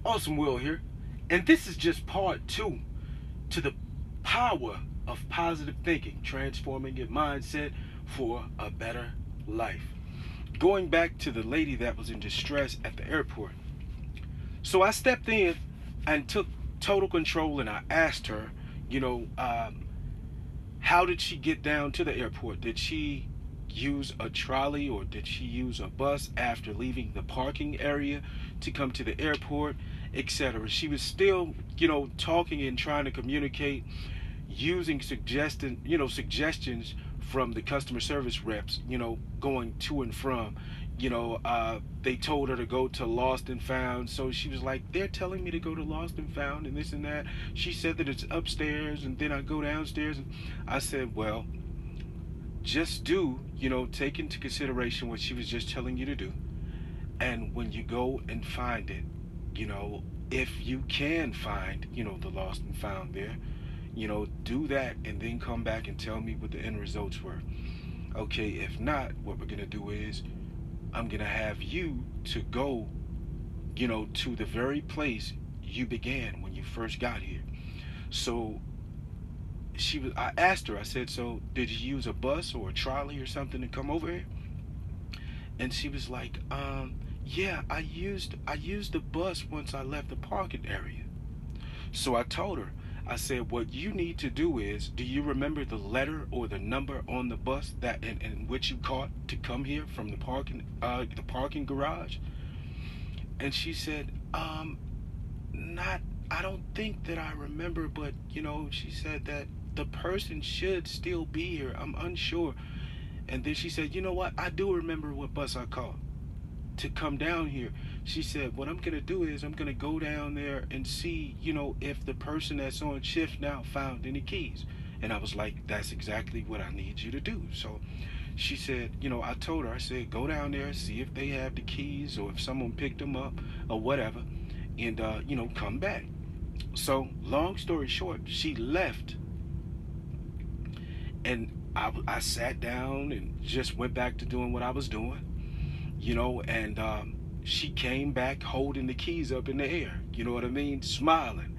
AwesomeWill here, and this is just part two to the power of positive thinking, transforming your mindset for a better life. Going back to the lady that was in distress at the airport. So I stepped in and took total control, and I asked her, you know, how did she get down to the airport? Did she use a trolley or did she use a bus after leaving the parking area to come to the airport, etc.? She was still, talking and trying to communicate using suggestions from the customer service reps, going to and from. They told her to go to Lost and Found, so she was like, they're telling me to go to Lost and Found and this and that. She said that it's upstairs and then I go downstairs. And I said, well, just take into consideration what she was just telling you to do. And when you go and find it, if you can find, the lost and found there, do that and then come back and tell me what the end results were. Okay, if not, what we're gonna do is I'm gonna have you to go, to the very place you began when you first got here. So I asked her, I said, so did you use a bus or a trolley or something to come over here? And she was like, yeah, I used the bus once I left the parking area. So I told her, I said, what you need to do is, do you remember the letter or the number on the bus that in which you caught to come here from the parking garage? And she said, not, I don't think that I remember, but she said that the person should still be here. I'm unsure. And then she said, you know what? I do remember what bus I caught to come down here. She said, what I'm going to do is I'm going to go down there and see, if the person that's on shift now found any keys. And I was like, that's exactly what I need you to do. So she said, I told her, I said, go down there, see if they have the keys or if someone picked them up or whatever, and, come back. So long story short, she left, and I sat down and just went back to doing what I was doing, and she came back holding the keys up in the air, you know what I mean, smiling.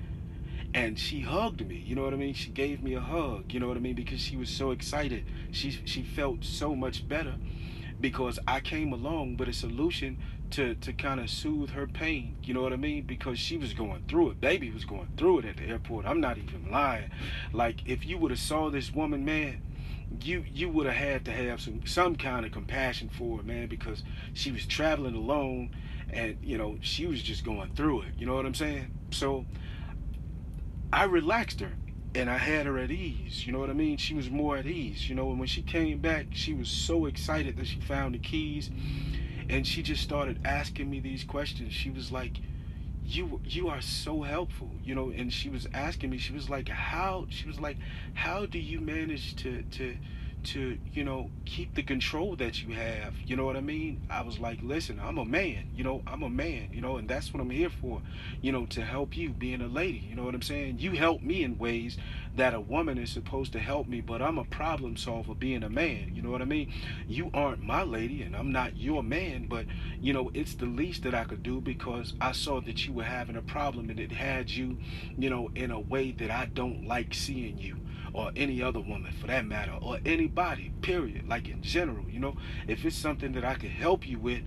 And she hugged me, you know what I mean? She gave me a hug, you know what I mean? Because she was so excited. She felt so much better because I came along with a solution to kind of soothe her pain, you know what I mean? Because she was going through it. Baby was going through it at the airport. I'm not even lying. Like, if you would have saw this woman, man, you would have had to have some kind of compassion for her, man, because she was traveling alone, and she was just going through it, you know what I'm saying? So I relaxed her and I had her at ease, you know what I mean? She was more at ease, and when she came back, she was so excited that she found the keys, and she just started asking me these questions. She was like, you are so helpful, and she was asking me, she was like, how do you manage to keep the control that you have, you know what I mean? I was like, listen, I'm a man, and that's what I'm here for, to help you being a lady, you know what I'm saying? You help me in ways that a woman is supposed to help me, but I'm a problem solver being a man, you know what I mean? You aren't my lady and I'm not your man, but it's the least that I could do, because I saw that you were having a problem and it had you, in a way that I don't like seeing you, or any other woman for that matter, or anybody, period, like in general, if it's something that I could help you with,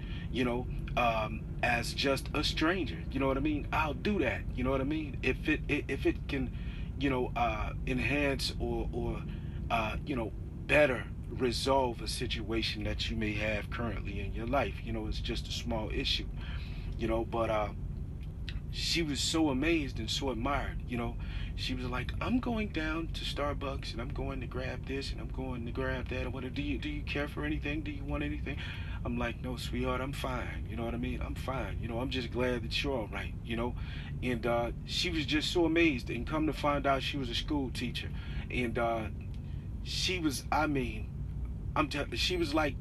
as just a stranger, you know what I mean, I'll do that, you know what I mean, if it can, enhance or better resolve a situation that you may have currently in your life, it's just a small issue, but she was so amazed and so admired, she was like, I'm going down to Starbucks and I'm going to grab this and I'm going to grab that, or whatever. Do you care for anything? Do you want anything? I'm like, no, sweetheart, I'm fine, you know what I mean? I'm fine, I'm just glad that you're all right, and she was just so amazed, and come to find out, she was a school teacher, and she was, she was like,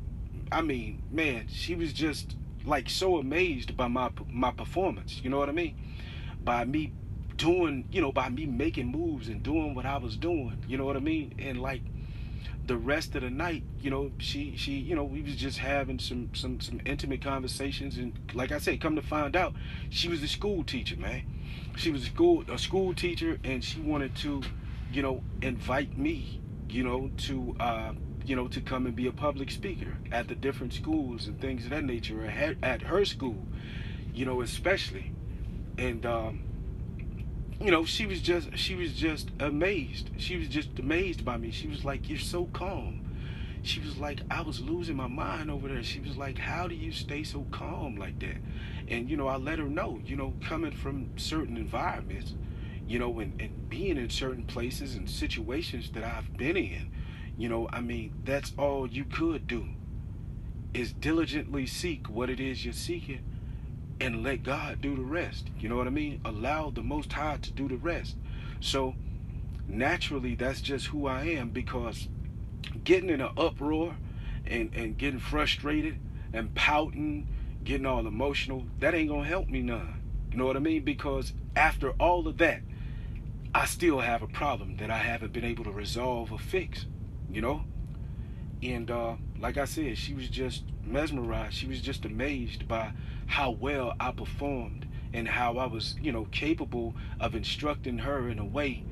man, she was just like so amazed by my performance, you know what I mean? By me doing, by me making moves and doing what I was doing, you know what I mean? And like, the rest of the night, we was just having some intimate conversations, and like I said, come to find out, she was a school teacher, man. She was a school teacher, and she wanted to, invite me, to come and be a public speaker at the different schools and things of that nature at her school, especially. And she was just amazed. She was just amazed by me. She was like, "You're so calm." She was like, "I was losing my mind over there." She was like, "How do you stay so calm like that?" And I let her know, coming from certain environments, and being in certain places and situations that I've been in, I mean, that's all you could do is diligently seek what it is you're seeking and let God do the rest. You know what I mean? Allow the Most High to do the rest. So naturally, that's just who I am, because getting in an uproar and getting frustrated and pouting, getting all emotional, that ain't gonna help me none. You know what I mean? Because after all of that, I still have a problem that I haven't been able to resolve or fix, you know? And like I said, she was just mesmerized. She was just amazed by how well I performed and how I was, capable of instructing her in a way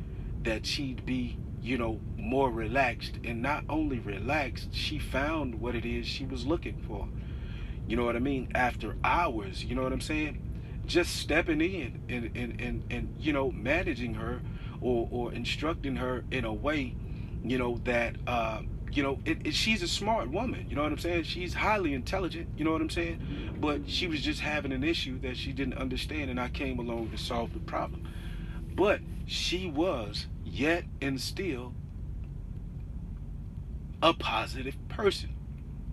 that she'd be, more relaxed. And not only relaxed, she found what it is she was looking for. You know what I mean? After hours, you know what I'm saying? Just stepping in and managing her, or instructing her in a way, that she's a smart woman, you know what I'm saying? She's highly intelligent, you know what I'm saying? But she was just having an issue that she didn't understand, and I came along to solve the problem. But she was yet and still a positive person.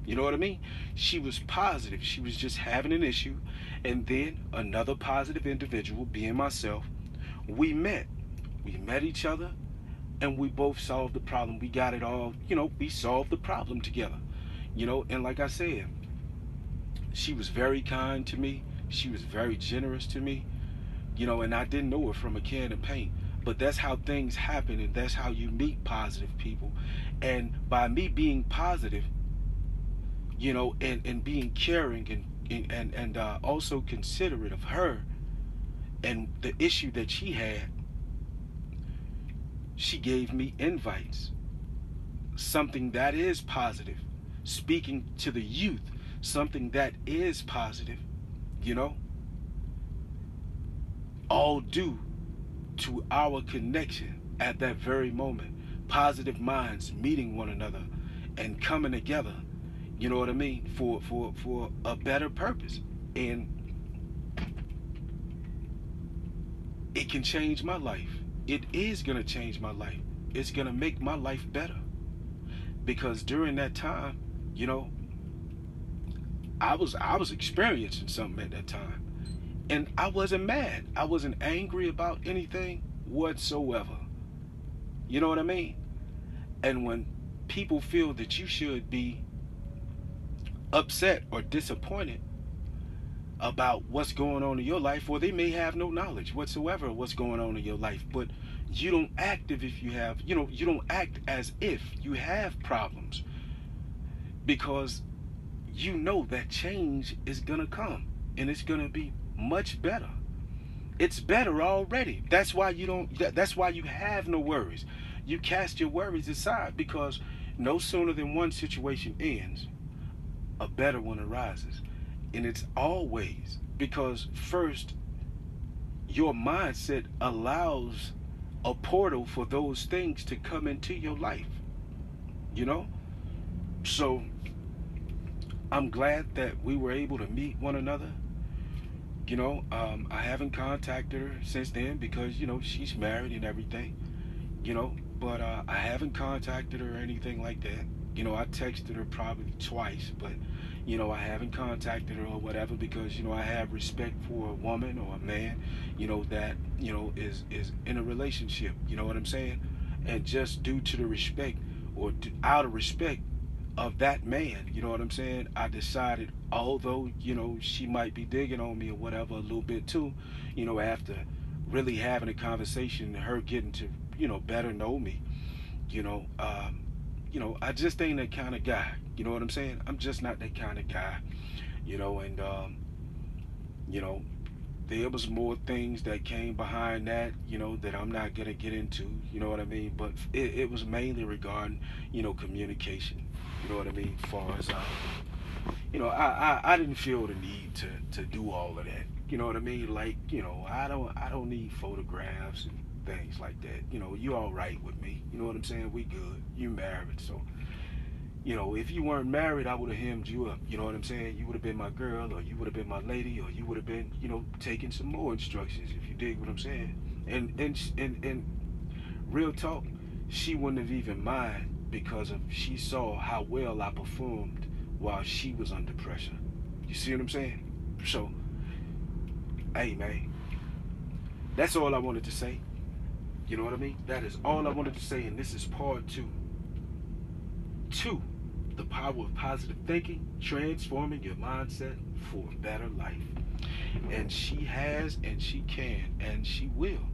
You know what I mean? She was positive. She was just having an issue. And then another positive individual, being myself, we met. We met each other, and we both solved the problem. We got it all, we solved the problem together. And like I said, she was very kind to me. She was very generous to me, and I didn't know her from a can of paint. But that's how things happen, and that's how you meet positive people. And by me being positive, and being caring and also considerate of her and the issue that she had, she gave me invites, something that is positive, speaking to the youth, something that is positive, you know, all due to our connection at that very moment. Positive minds meeting one another and coming together, you know what I mean, for a better purpose. And it can change my life. It is going to change my life. It's going to make my life better. Because during that time, you know, I was experiencing something at that time. And I wasn't mad. I wasn't angry about anything whatsoever. You know what I mean? And when people feel that you should be upset or disappointed about what's going on in your life, or they may have no knowledge whatsoever of what's going on in your life, but you don't act as if you have, you don't act as if you have problems, because you know that change is gonna come, and it's gonna be much better. It's better already. That's why you don't, that's why you have no worries. You cast your worries aside, because no sooner than one situation ends, a better one arises. And it's always because first, your mindset allows a portal for those things to come into your life, you know? So I'm glad that we were able to meet one another. I haven't contacted her since then because, she's married and everything, but I haven't contacted her or anything like that. I texted her probably twice, but I haven't contacted her or whatever, because I have respect for a woman or a man, that is in a relationship. You know what I'm saying? And just due to the respect, or out of respect of that man, you know what I'm saying, I decided, although she might be digging on me or whatever a little bit too, after really having a conversation and her getting to better know me, you know um, I just ain't that kind of guy. You know what I'm saying? I'm just not that kind of guy. And you know, there was more things that came behind that, that I'm not gonna get into. You know what I mean? But it was mainly regarding, communication. You know what I mean? As far as I didn't feel the need to do all of that. You know what I mean? Like, I don't need photographs and things like that. You all right with me. You know what I'm saying? We good. You married, so if you weren't married, I would have hemmed you up. You know what I'm saying? You would have been my girl, or you would have been my lady, or you would have been, taking some more instructions, if you dig what I'm saying. And real talk, she wouldn't have even mind because of she saw how well I performed while she was under pressure. You see what I'm saying? So, hey man, that's all I wanted to say. You know what I mean? That is all I wanted to say, and this is part two. Two, the power of positive thinking, transforming your mindset for a better life. And she has, and she can, and she will.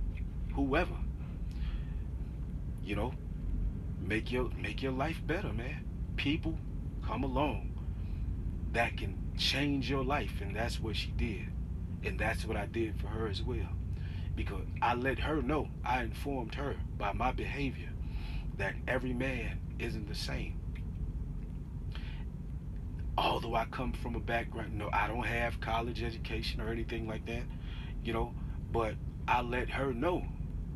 Whoever, you know, make your life better, man. People come along that can change your life, and that's what she did. And that's what I did for her as well. Because I let her know, I informed her by my behavior that every man isn't the same. Although I come from a background, no, I don't have college education or anything like that, you know, but I let her know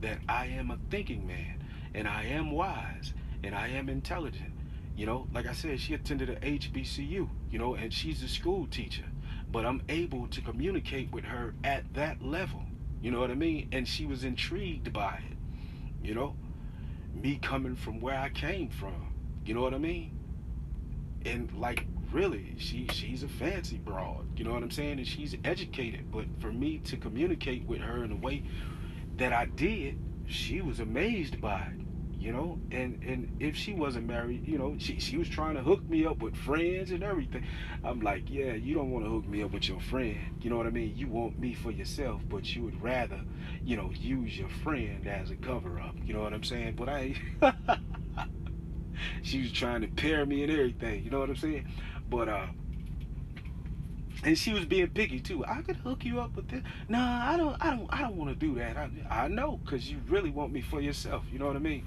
that I am a thinking man, and I am wise, and I am intelligent. Like I said, she attended a HBCU, and she's a school teacher, but I'm able to communicate with her at that level. You know what I mean? And she was intrigued by it, you know, me coming from where I came from. You know what I mean? And like, really, she's a fancy broad, you know what I'm saying? And she's educated, but for me to communicate with her in a way that I did, she was amazed by it. And if she wasn't married, she was trying to hook me up with friends and everything. I'm like, yeah, you don't want to hook me up with your friend. You know what I mean? You want me for yourself, but you would rather, use your friend as a cover up. You know what I'm saying? But she was trying to pair me and everything. You know what I'm saying? But and she was being picky too. I could hook you up with this. Nah, I don't want to do that. I know, cause you really want me for yourself. You know what I mean?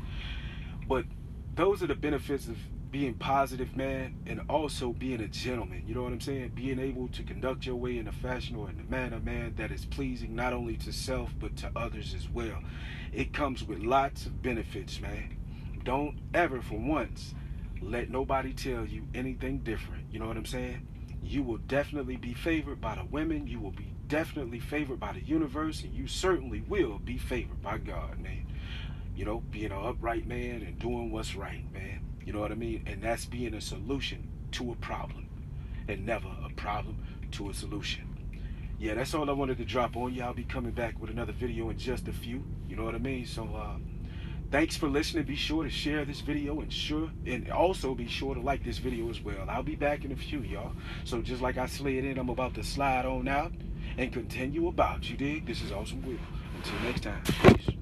But those are the benefits of being positive, man, and also being a gentleman. You know what I'm saying? Being able to conduct your way in a fashion or in a manner, man, that is pleasing not only to self but to others as well. It comes with lots of benefits, man. Don't ever, for once, let nobody tell you anything different. You know what I'm saying? You will definitely be favored by the women. You will be definitely favored by the universe, and you certainly will be favored by God, man. Being an upright man and doing what's right, man. You know what I mean? And that's being a solution to a problem, and never a problem to a solution. Yeah, that's all I wanted to drop on you. I'll be coming back with another video in just a few. You know what I mean? So, thanks for listening. Be sure to share this video, and also be sure to like this video as well. I'll be back in a few, y'all. So just like I slid in, I'm about to slide on out and continue about. You dig? This is AwesomeWill. Until next time. Peace.